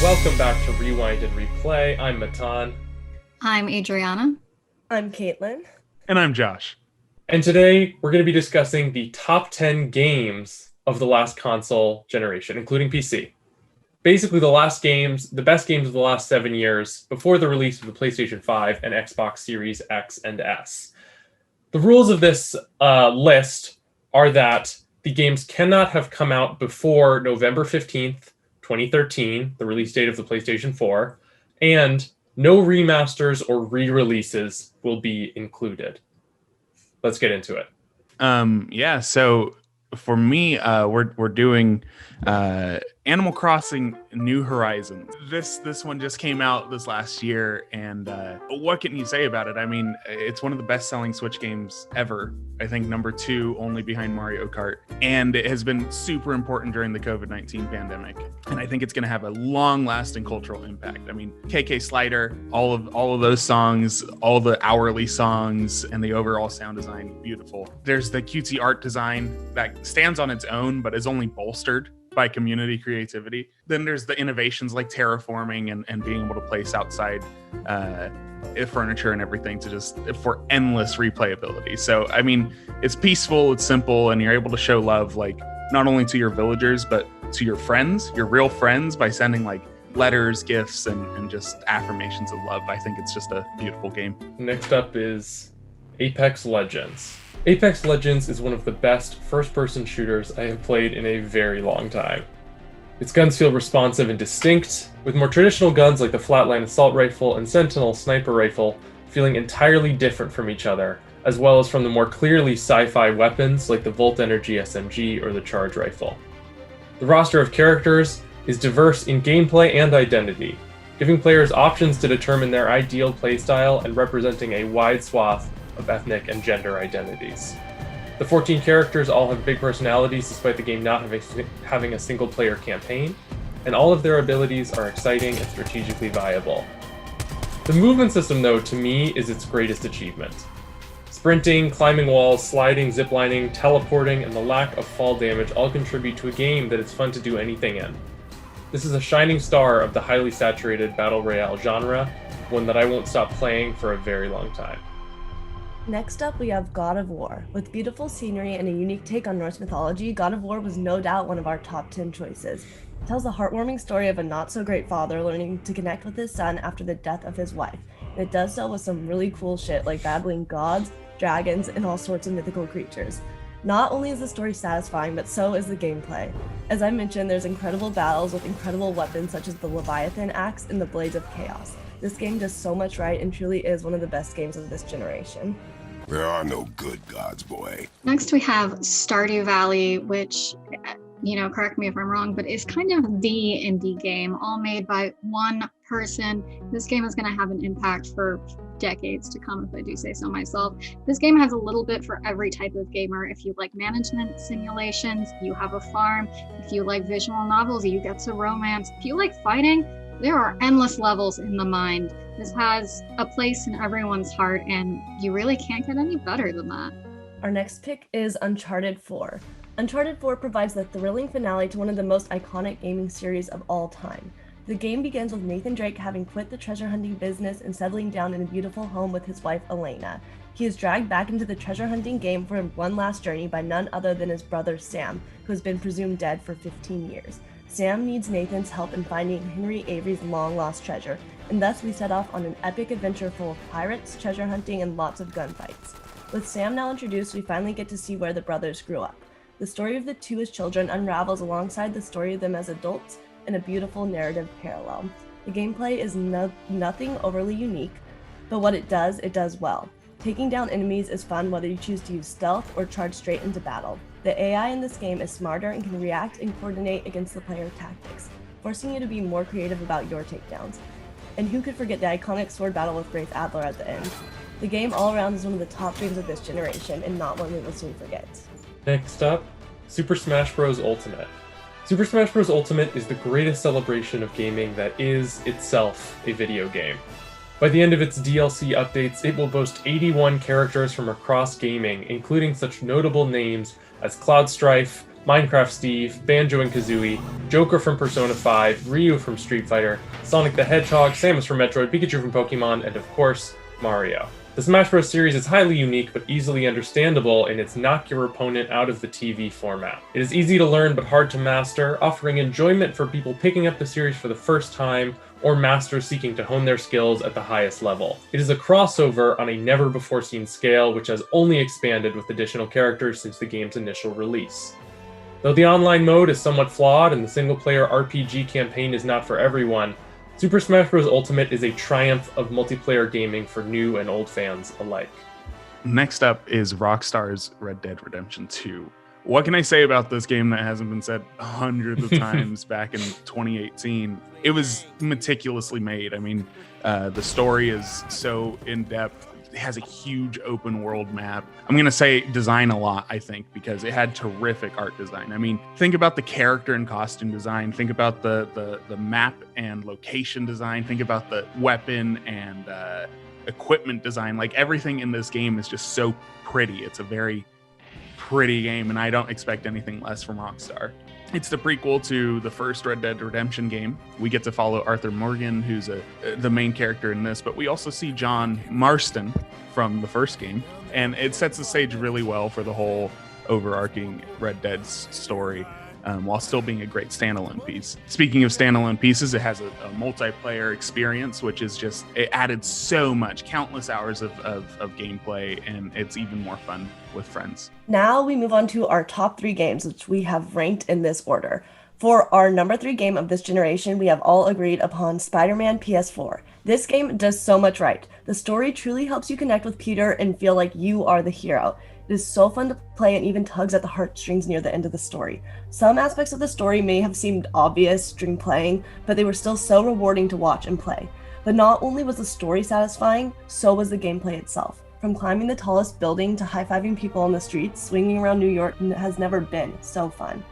Welcome back to Rewind and Replay. I'm Matan. I'm Adrianna. I'm Caitlin. And I'm Josh. And today we're going to be discussing the top 10 games of the last console generation, including PC. Basically the best games of the last 7 years before the release of the PlayStation 5 and Xbox Series X and S. The rules of this list are that the games cannot have come out before November 15th, 2013, the release date of the PlayStation 4, and no remasters or re-releases will be included. Let's get into it. So for me, we're doing Animal Crossing New Horizons. This one just came out this last year, and what can you say about it? I mean, it's one of the best-selling Switch games ever. I think number 2, only behind Mario Kart, and it has been super important during the COVID-19 pandemic. And I think it's going to have a long-lasting cultural impact. I mean, KK Slider, all of those songs, all the hourly songs, and the overall sound design, beautiful. There's the cutesy art design that stands on its own, but is only bolstered by community creativity. Then there's the innovations like terraforming and being able to place outside furniture and everything for endless replayability. So, I mean, it's peaceful, it's simple, and you're able to show love, like, not only to your villagers, but to your friends, your real friends, by sending like letters, gifts, and just affirmations of love. I think it's just a beautiful game. Next up is Apex Legends. Apex Legends is one of the best first-person shooters I have played in a very long time. Its guns feel responsive and distinct, with more traditional guns like the Flatline Assault Rifle and Sentinel Sniper Rifle feeling entirely different from each other, as well as from the more clearly sci-fi weapons like the Volt Energy SMG or the Charge Rifle. The roster of characters is diverse in gameplay and identity, giving players options to determine their ideal playstyle and representing a wide swath of ethnic and gender identities. The 14 characters all have big personalities despite the game not having a single-player campaign, and all of their abilities are exciting and strategically viable. The movement system, though, to me, is its greatest achievement. Sprinting, climbing walls, sliding, ziplining, teleporting, and the lack of fall damage all contribute to a game that is fun to do anything in. This is a shining star of the highly saturated Battle Royale genre, one that I won't stop playing for a very long time. Next up, we have God of War. With beautiful scenery and a unique take on Norse mythology, God of War was no doubt one of our top 10 choices. It tells the heartwarming story of a not-so-great father learning to connect with his son after the death of his wife. And it does so with some really cool shit like battling gods, dragons, and all sorts of mythical creatures. Not only is the story satisfying, but so is the gameplay. As I mentioned, there's incredible battles with incredible weapons such as the Leviathan Axe and the Blades of Chaos. This game does so much right and truly is one of the best games of this generation. There are no good gods, boy. Next, we have Stardew Valley, which, correct me if I'm wrong, but is kind of the indie game, all made by one person. This game is going to have an impact for decades to come, if I do say so myself. This game has a little bit for every type of gamer. If you like management simulations, you have a farm. If you like visual novels, you get to romance. If you like fighting, there are endless levels in the mind. This has a place in everyone's heart, and you really can't get any better than that. Our next pick is Uncharted 4. Uncharted 4 provides the thrilling finale to one of the most iconic gaming series of all time. The game begins with Nathan Drake having quit the treasure hunting business and settling down in a beautiful home with his wife Elena. He is dragged back into the treasure hunting game for one last journey by none other than his brother Sam, who has been presumed dead for 15 years. Sam needs Nathan's help in finding Henry Avery's long-lost treasure, and thus we set off on an epic adventure full of pirates, treasure hunting, and lots of gunfights. With Sam now introduced, we finally get to see where the brothers grew up. The story of the two as children unravels alongside the story of them as adults in a beautiful narrative parallel. The gameplay is nothing overly unique, but what it does well. Taking down enemies is fun whether you choose to use stealth or charge straight into battle. The AI in this game is smarter and can react and coordinate against the player tactics, forcing you to be more creative about your takedowns. And who could forget the iconic sword battle with Wraith Adler at the end? The game all around is one of the top games of this generation, and not one we will soon forget. Next up, Super Smash Bros. Ultimate. Super Smash Bros. Ultimate is the greatest celebration of gaming that is itself a video game. By the end of its DLC updates, it will boast 81 characters from across gaming, including such notable names as Cloud Strife, Minecraft Steve, Banjo and Kazooie, Joker from Persona 5, Ryu from Street Fighter, Sonic the Hedgehog, Samus from Metroid, Pikachu from Pokemon, and of course, Mario. The Smash Bros. Series is highly unique but easily understandable in its knock your opponent out of the TV format. It is easy to learn but hard to master, offering enjoyment for people picking up the series for the first time or masters seeking to hone their skills at the highest level. It is a crossover on a never-before-seen scale, which has only expanded with additional characters since the game's initial release. Though the online mode is somewhat flawed and the single-player RPG campaign is not for everyone, Super Smash Bros. Ultimate is a triumph of multiplayer gaming for new and old fans alike. Next up is Rockstar's Red Dead Redemption 2. What can I say about this game that hasn't been said hundreds of times back in 2018? It was meticulously made. I mean, the story is so in-depth. It has a huge open world map. I'm going to say design a lot, I think, because it had terrific art design. I mean, think about the character and costume design. Think about the map and location design. Think about the weapon and equipment design. Like, everything in this game is just so pretty. It's a very pretty game, and I don't expect anything less from Rockstar. It's the prequel to the first Red Dead Redemption game. We get to follow Arthur Morgan, who's the main character in this, but we also see John Marston from the first game, and it sets the stage really well for the whole overarching Red Dead story, while still being a great standalone piece. Speaking of standalone pieces, it has a multiplayer experience, which is just, it added so much, countless hours of gameplay, and it's even more fun with friends. Now we move on to our top 3 games, which we have ranked in this order. For our number 3 game of this generation, we have all agreed upon Spider-Man PS4. This game does so much right. The story truly helps you connect with Peter and feel like you are the hero. It is so fun to play and even tugs at the heartstrings near the end of the story. Some aspects of the story may have seemed obvious during playing, but they were still so rewarding to watch and play. But not only was the story satisfying, so was the gameplay itself. From climbing the tallest building to high-fiving people on the streets, swinging around New York has never been so fun.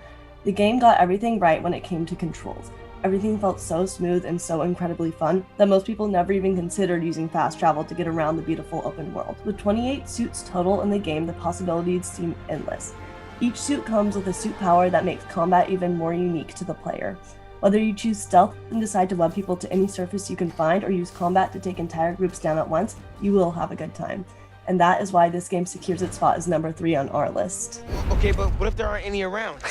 The game got everything right when it came to controls. Everything felt so smooth and so incredibly fun that most people never even considered using fast travel to get around the beautiful open world. With 28 suits total in the game, the possibilities seem endless. Each suit comes with a suit power that makes combat even more unique to the player. Whether you choose stealth and decide to web people to any surface you can find, or use combat to take entire groups down at once, you will have a good time. And that is why this game secures its spot as number 3 on our list. Okay, but what if there aren't any around?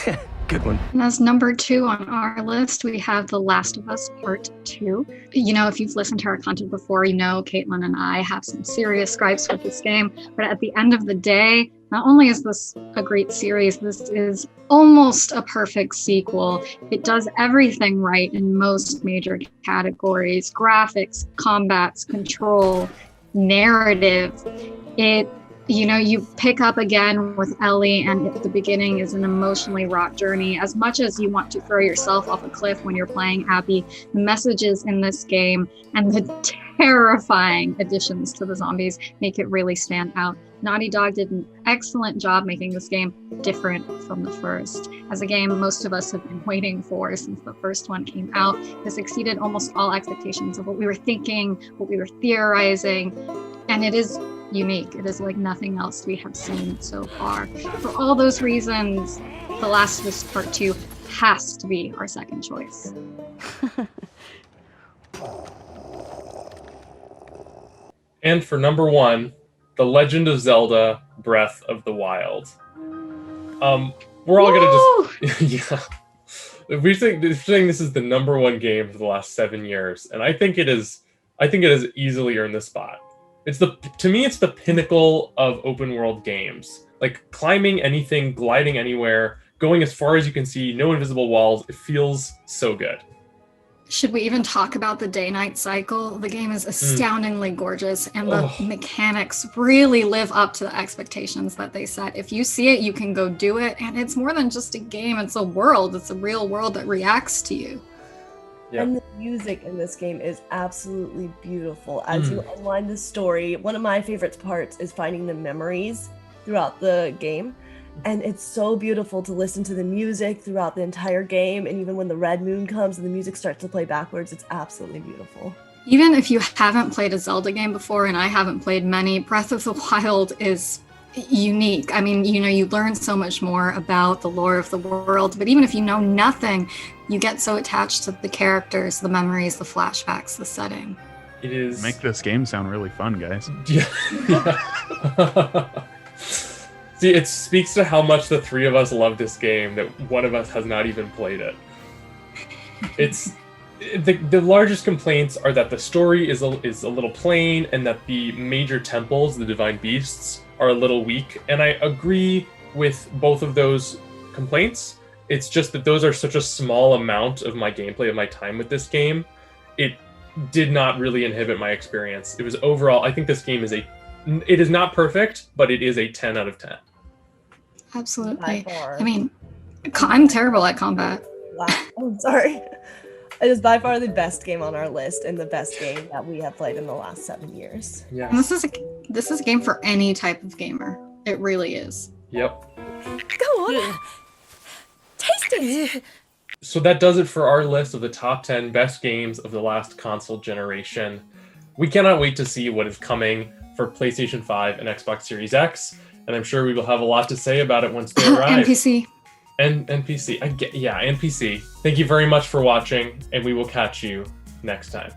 Good one. And as number 2 on our list, we have The Last of Us Part 2. You know, if you've listened to our content before, you know Caitlin and I have some serious gripes with this game. But at the end of the day, not only is this a great series, this is almost a perfect sequel. It does everything right in most major categories: graphics, combats, control, narrative. You pick up again with Ellie, and at the beginning is an emotionally wrought journey. As much as you want to throw yourself off a cliff when you're playing Abby, the messages in this game and the terrifying additions to the zombies make it really stand out. Naughty Dog did an excellent job making this game different from the first. As a game most of us have been waiting for since the first one came out, this exceeded almost all expectations of what we were thinking, what we were theorizing, and it is unique. It is like nothing else we have seen so far. For all those reasons, The Last of Us Part 2 has to be our second choice. And for number 1, The Legend of Zelda: Breath of the Wild. We're all gonna just yeah. We're saying this is the number 1 game for the last 7 years, and I think it is easily earned this spot. To me, it's the pinnacle of open world games. Like climbing anything, gliding anywhere, going as far as you can see, no invisible walls. It feels so good. Should we even talk about the day-night cycle? The game is astoundingly gorgeous, and the mechanics really live up to the expectations that they set. If you see it, you can go do it, and it's more than just a game. It's a world. It's a real world that reacts to you. Yep. And the music in this game is absolutely beautiful. As you unwind the story, one of my favorite parts is finding the memories throughout the game. And it's so beautiful to listen to the music throughout the entire game. And even when the red moon comes and the music starts to play backwards, it's absolutely beautiful. Even if you haven't played a Zelda game before, and I haven't played many, Breath of the Wild is unique. I mean, you learn so much more about the lore of the world, but even if you know nothing, you get so attached to the characters, the memories, the flashbacks, the setting. It is. Make this game sound really fun, guys. Yeah. See, it speaks to how much the three of us love this game that one of us has not even played it. It's the largest complaints are that the story is a little plain, and that the major temples, the divine beasts, are a little weak. And I agree with both of those complaints. It's just that those are such a small amount of my gameplay, of my time with this game. It did not really inhibit my experience. It was overall, I think this game is it is not perfect, but it is a 10 out of 10. Absolutely. I mean, I'm terrible at combat. Wow. I'm sorry. It is by far the best game on our list and the best game that we have played in the last 7 years. Yeah. And this is a game for any type of gamer. It really is. Yep. Go on. Taste it. So that does it for our list of the top 10 best games of the last console generation. We cannot wait to see what is coming for PlayStation 5 and Xbox Series X, and I'm sure we will have a lot to say about it once they arrive. And PC. And PC. And PC. Thank you very much for watching, and we will catch you next time.